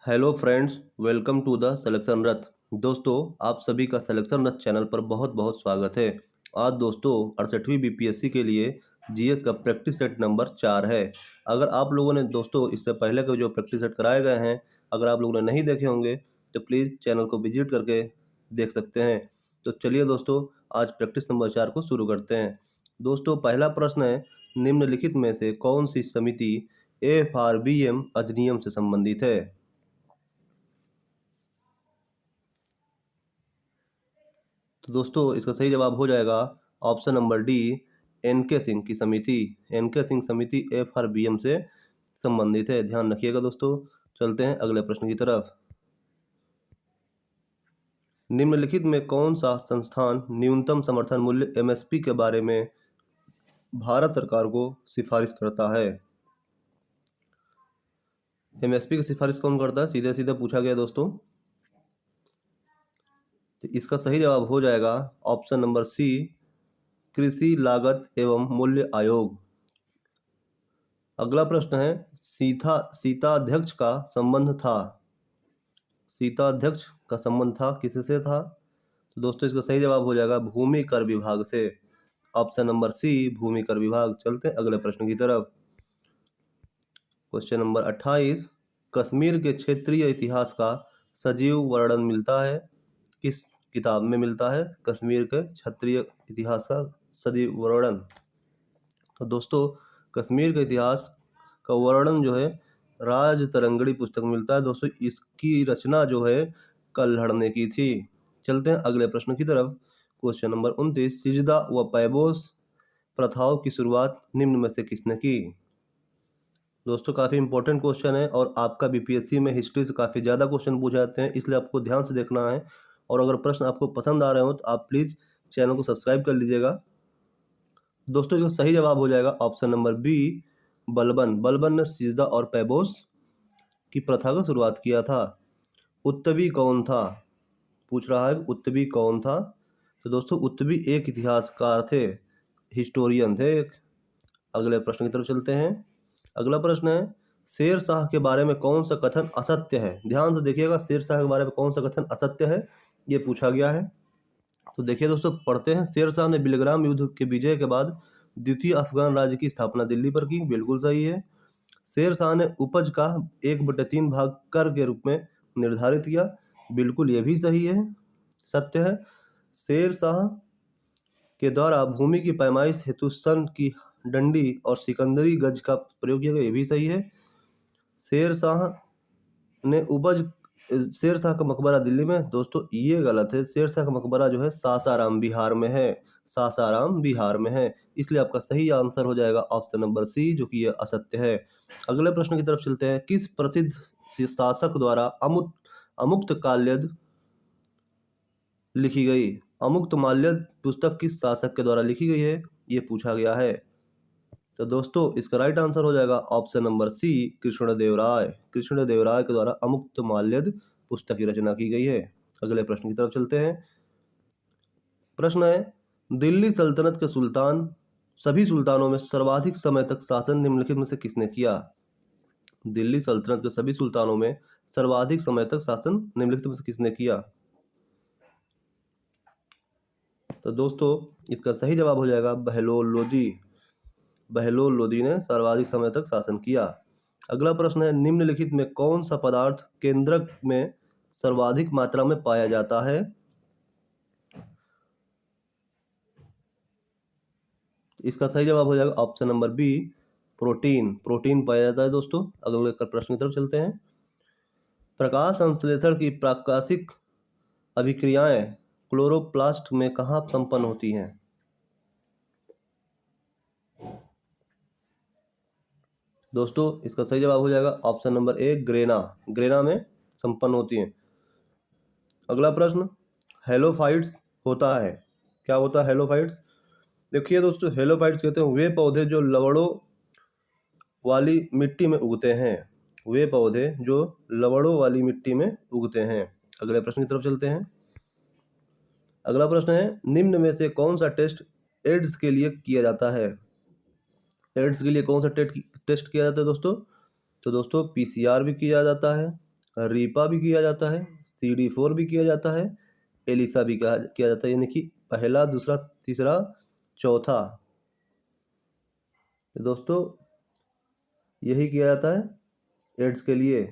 Hello friends, welcome to the selection रथ। दोस्तों, आप सभी का सिलेक्शन रथ चैनल पर बहुत बहुत स्वागत है। आज दोस्तों 68वीं बीपीएससी के लिए जीएस का प्रैक्टिस सेट नंबर 4 है। अगर आप लोगों ने दोस्तों इससे पहले के जो प्रैक्टिस सेट कराए गए हैं, अगर आप लोगों ने नहीं देखे होंगे तो प्लीज़ चैनल को विजिट करके देख सकते हैं। तो चलिए दोस्तों, आज प्रैक्टिस नंबर 4 को शुरू करते हैं। दोस्तों, पहला प्रश्न है, निम्नलिखित में से कौन सी समिति एफआरबीएम अधिनियम से संबंधित है? तो दोस्तों इसका सही जवाब हो जाएगा ऑप्शन नंबर डी, एन के सिंह की समिति। एन के सिंह समिति एफआरबीएम से संबंधित है, ध्यान रखिएगा दोस्तों। चलते हैं अगले प्रश्न की तरफ। निम्नलिखित में कौन सा संस्थान न्यूनतम समर्थन मूल्य एमएसपी के बारे में भारत सरकार को सिफारिश करता है? एमएसपी की सिफारिश कौन करता है, सीधे सीधे पूछा गया दोस्तों। तो इसका सही जवाब हो जाएगा ऑप्शन नंबर सी, कृषि लागत एवं मूल्य आयोग। अगला प्रश्न है, सीताध्यक्ष का संबंध था। सीताध्यक्ष का संबंध था किससे था? तो दोस्तों इसका सही जवाब हो जाएगा भूमि कर विभाग से। ऑप्शन नंबर सी, भूमि कर विभाग। चलते हैं अगले प्रश्न की तरफ। क्वेश्चन नंबर 28, कश्मीर के क्षेत्रीय इतिहास का सजीव वर्णन मिलता है, किस किताब में मिलता है कश्मीर के क्षेत्रीय इतिहास का सजीव वर्णन? तो दोस्तों कश्मीर के इतिहास का वर्णन जो है राज तरंगड़ी पुस्तक में मिलता है। दोस्तों इसकी रचना जो है कल्हड़ ने की थी। चलते हैं अगले प्रश्न की तरफ। क्वेश्चन नंबर 29, सिजदा व पैबोस प्रथाओं की शुरुआत निम्न में से किसने की? दोस्तों काफ़ी इंपॉर्टेंट क्वेश्चन है और आपका बीपीएससी में हिस्ट्री से काफ़ी ज़्यादा क्वेश्चन पूछे जाते हैं, इसलिए आपको ध्यान से देखना है। और अगर प्रश्न आपको पसंद आ रहे हो तो आप प्लीज़ चैनल को सब्सक्राइब कर लीजिएगा। दोस्तों जो सही जवाब हो जाएगा option number B, Balban. Balban ने सिजदा और पैबोस की प्रथा का शुरुआत किया था। उत्तवी कौन था, पूछ रहा है उत्तवी कौन था? तो दोस्तों उत्तवी एक इतिहासकार थे, हिस्टोरियन थे। अगले प्रश्न की तरफ चलते हैं। अगला प्रश्न है, शेर शाह के बारे में कौन सा कथन असत्य है? ध्यान से देखिएगा, शेर शाह के बारे में कौन सा कथन असत्य है, ये पूछा गया है। तो देखिए दोस्तों, पढ़ते हैं। शेर शाह ने बिलग्राम युद्ध के विजय के बाद द्वितीय अफगान राज्य की स्थापना दिल्ली पर की, बिल्कुल सही है। शेर शाह ने उपज का 1/3 भाग कर के रूप में निर्धारित किया, बिल्कुल ये भी सही है, सत्य है। शेर शाह के द्वारा भूमि की पैमाइश हेतु सन की डंडी और सिकंदरी गज का प्रयोग किया गया, ये भी सही है। शेर शाह ने उपज शेर शाह का मकबरा दिल्ली में, दोस्तों ये गलत है। शेर शाह का मकबरा जो है सासाराम बिहार में है, सासाराम बिहार में है, इसलिए आपका सही आंसर हो जाएगा ऑप्शन नंबर सी, जो कि ये असत्य है। अगले प्रश्न की तरफ चलते हैं। किस प्रसिद्ध शासक द्वारा अमुक्त काल्यद लिखी गई? अमुक्त माल्यद पुस्तक किस शासक के द्वारा लिखी गई है, ये पूछा गया है। तो दोस्तों इसका राइट आंसर हो जाएगा option number C, Krishnadevaraya. Krishnadevaraya के द्वारा अमुक्त माल्यद पुस्तक की रचना की गई है। अगले प्रश्न की तरफ चलते हैं। प्रश्न है, दिल्ली सल्तनत के सुल्तान सभी सुल्तानों में सर्वाधिक समय तक शासन निम्नलिखित में से किसने किया? दिल्ली सल्तनत के सभी सुल्तानों में सर्वाधिक समय तक शासन निम्नलिखित में से किसने किया? तो दोस्तों इसका सही जवाब हो जाएगा बहलोल लोदी। बहलोल लोदी ने सर्वाधिक समय तक शासन किया। अगला प्रश्न है, निम्नलिखित में कौन सा पदार्थ केंद्रक में सर्वाधिक मात्रा में पाया जाता है? इसका सही जवाब हो जाएगा option number B, protein. Protein पाया जाता है दोस्तों। अगले प्रश्न की तरफ चलते हैं। प्रकाश संश्लेषण की प्राकाशिक अभिक्रियाएं क्लोरोप्लास्ट में कहाँ संपन्न होती हैं? दोस्तों इसका सही जवाब हो जाएगा ऑप्शन नंबर ए, ग्रेना। ग्रेना में संपन्न होती हैं। अगला प्रश्न, हेलोफाइट्स होता है, क्या होता है हेलोफाइट्स? देखिए दोस्तों, हेलोफाइट्स कहते हैं वे पौधे जो लवड़ों वाली मिट्टी में उगते हैं। वे पौधे जो लवड़ों वाली मिट्टी में उगते हैं। अगले प्रश्न की तरफ चलते हैं। अगला प्रश्न है, निम्न में से कौन सा टेस्ट एड्स के लिए किया जाता है? एड्स के लिए कौन सा टेस्ट किया जाता है दोस्तों? तो दोस्तों पीसीआर भी किया जाता है, रीपा भी किया जाता है, CD4 भी किया जाता है, एलिसा भी किया जाता है, यानी कि पहला, दूसरा, तीसरा, चौथा। तो दोस्तों यही किया जाता है एड्स के लिए।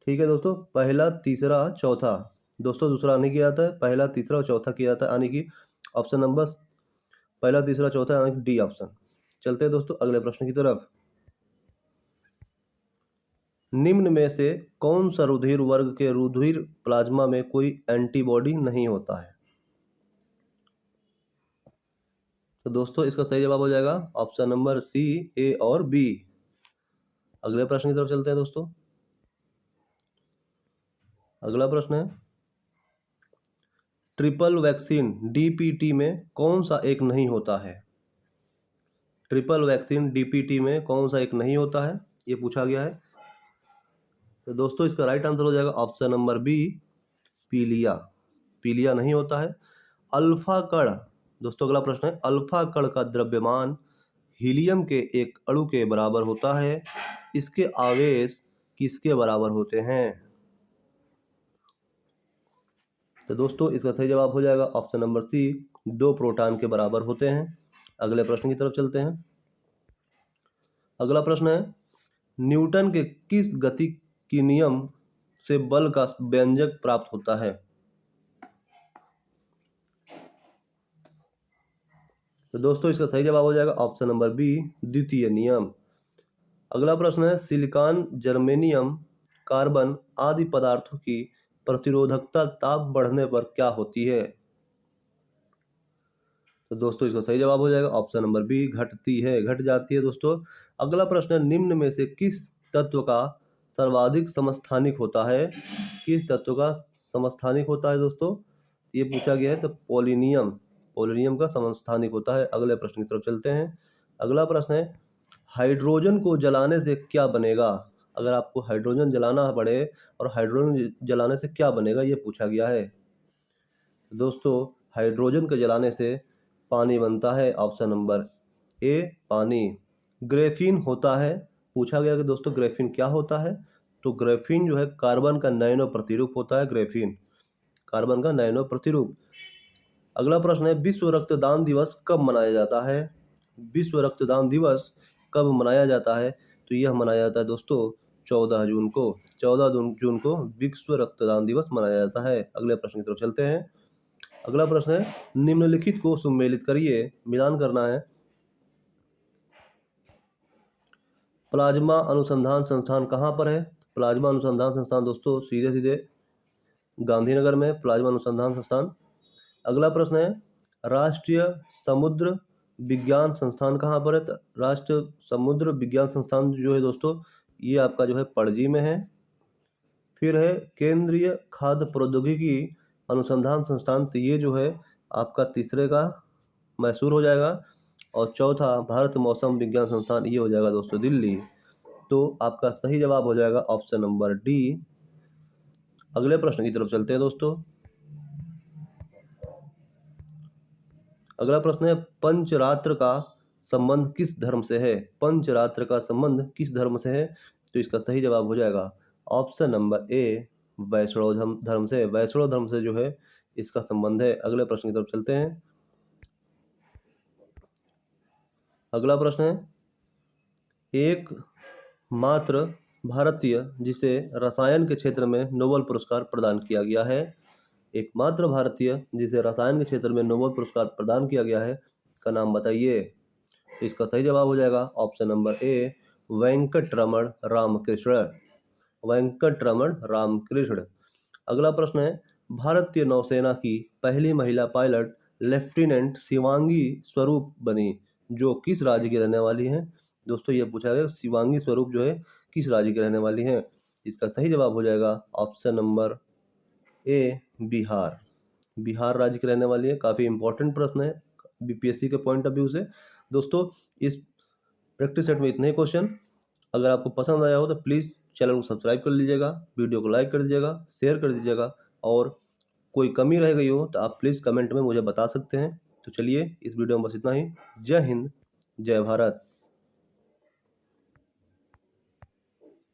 ठीक है दोस्तों, पहला, तीसरा, चौथा। दोस्तों दूसरा नहीं किया जाता है, पहला, तीसरा और चौथा किया जाता है, यानी कि ऑप्शन नंबर पहला, तीसरा, चौथा, यानी कि डी ऑप्शन। चलते हैं दोस्तों अगले प्रश्न की तरफ। निम्न में से कौन सा रुधिर वर्ग के रुधिर प्लाज्मा में कोई एंटीबॉडी नहीं होता है? तो दोस्तों इसका सही जवाब हो जाएगा ऑप्शन नंबर सी, ए और बी। अगले प्रश्न की तरफ चलते हैं दोस्तों। अगला प्रश्न है, ट्रिपल वैक्सीन DPT में कौन सा एक नहीं होता है? ट्रिपल वैक्सीन DPT में कौन सा एक नहीं होता है, ये पूछा गया है। तो दोस्तों इसका राइट आंसर हो जाएगा ऑप्शन नंबर बी, पीलिया। पीलिया नहीं होता है। अल्फा कण, दोस्तों अगला प्रश्न है, अल्फा कण का द्रव्यमान हीलियम के एक अणु के बराबर होता है, इसके आवेश किसके बराबर होते हैं? तो दोस्तों इसका सही जवाब हो जाएगा ऑप्शन नंबर सी, 2 प्रोटॉन के बराबर होते हैं। अगले प्रश्न की तरफ चलते हैं। अगला प्रश्न है, न्यूटन के किस गति की नियम से बल का व्यंजक प्राप्त होता है? तो दोस्तों इसका सही जवाब हो जाएगा ऑप्शन नंबर बी, द्वितीय नियम। अगला प्रश्न है, सिलिकॉन, जर्मेनियम, कार्बन आदि पदार्थों की प्रतिरोधकता ताप बढ़ने पर क्या होती है? तो दोस्तों इसका सही जवाब हो जाएगा ऑप्शन नंबर बी, घटती है, घट जाती है दोस्तों। अगला प्रश्न है, निम्न में से किस तत्व का सर्वाधिक समस्थानिक होता है? किस तत्व का समस्थानिक होता है दोस्तों, ये पूछा गया है। तो पोलिनियम, पोलिनियम का समस्थानिक होता है। अगले प्रश्न की तरफ चलते हैं। अगला प्रश्न है, हाइड्रोजन को जलाने से क्या बनेगा? अगर आपको हाइड्रोजन जलाना पड़े और हाइड्रोजन जलाने से क्या बनेगा, ये पूछा गया है। दोस्तों हाइड्रोजन के जलाने से पानी बनता है, ऑप्शन नंबर ए, पानी। ग्रेफीन होता है, पूछा गया कि दोस्तों ग्रेफीन क्या होता है? तो ग्रेफीन जो है कार्बन का नैनो प्रतिरूप होता है, ग्रेफीन कार्बन का नैनो प्रतिरूप। अगला प्रश्न है, विश्व रक्तदान दिवस कब मनाया जाता है? विश्व रक्तदान दिवस कब मनाया जाता है? तो यह मनाया जाता है दोस्तों 14 जून को। 14 जून को विश्व रक्तदान दिवस मनाया जाता है। अगले प्रश्न की तरफ चलते हैं। अगला प्रश्न है, निम्नलिखित को सुमेलित करिए, मिलान करना है। प्लाज्मा अनुसंधान संस्थान कहाँ पर है? प्लाज्मा अनुसंधान संस्थान दोस्तों सीधे सीधे गांधीनगर में प्लाज्मा अनुसंधान संस्थान। अगला प्रश्न है, राष्ट्रीय समुद्र विज्ञान संस्थान कहाँ पर है? राष्ट्रीय समुद्र विज्ञान संस्थान जो है दोस्तों, ये आपका जो है पणजी में है। फिर है केंद्रीय खाद्य प्रौद्योगिकी अनुसंधान संस्थान, तो ये जो है आपका तीसरे का मैसूर हो जाएगा। और चौथा भारत मौसम विज्ञान संस्थान, ये हो जाएगा दोस्तों दिल्ली। तो आपका सही जवाब हो जाएगा ऑप्शन नंबर डी। अगले प्रश्न की तरफ चलते हैं दोस्तों। अगला प्रश्न है, पंचरात्र का संबंध किस धर्म से है? पंचरात्र का संबंध किस धर्म से है? तो इसका सही जवाब हो जाएगा ऑप्शन नंबर ए, वैष्णव धर्म से। वैष्णव धर्म से जो है इसका संबंध है। अगले प्रश्न की तरफ चलते हैं। अगला प्रश्न है, एक मात्र भारतीय जिसे रसायन के क्षेत्र में नोबेल पुरस्कार प्रदान किया गया है। एकमात्र भारतीय जिसे रसायन के क्षेत्र में नोबेल पुरस्कार प्रदान किया गया है, का नाम बताइए। तो इसका सही जवाब हो जाएगा option number A, Venkataraman Ramakrishna. Venkataraman Ramakrishna. अगला प्रश्न है, भारतीय नौसेना की पहली महिला पायलट लेफ्टिनेंट शिवांगी स्वरूप बनी, जो किस राज्य की रहने वाली हैं? दोस्तों ये पूछा गया शिवांगी स्वरूप जो है किस राज्य की रहने वाली हैं। इसका सही जवाब हो जाएगा ऑप्शन नंबर ए, बिहार। बिहार राज्य की रहने वाली है। काफ़ी इंपॉर्टेंट प्रश्न है बीपीएससी के पॉइंट ऑफ व्यू से। दोस्तों इस प्रैक्टिस सेट में इतने ही क्वेश्चन। अगर आपको पसंद आया हो तो प्लीज़ चैनल को सब्सक्राइब कर लीजिएगा, वीडियो को लाइक कर दीजिएगा, शेयर कर दीजिएगा, और कोई कमी रह गई हो तो आप प्लीज़ कमेंट में मुझे बता सकते हैं। तो चलिए इस वीडियो में बस इतना ही। जय हिंद, जय भारत।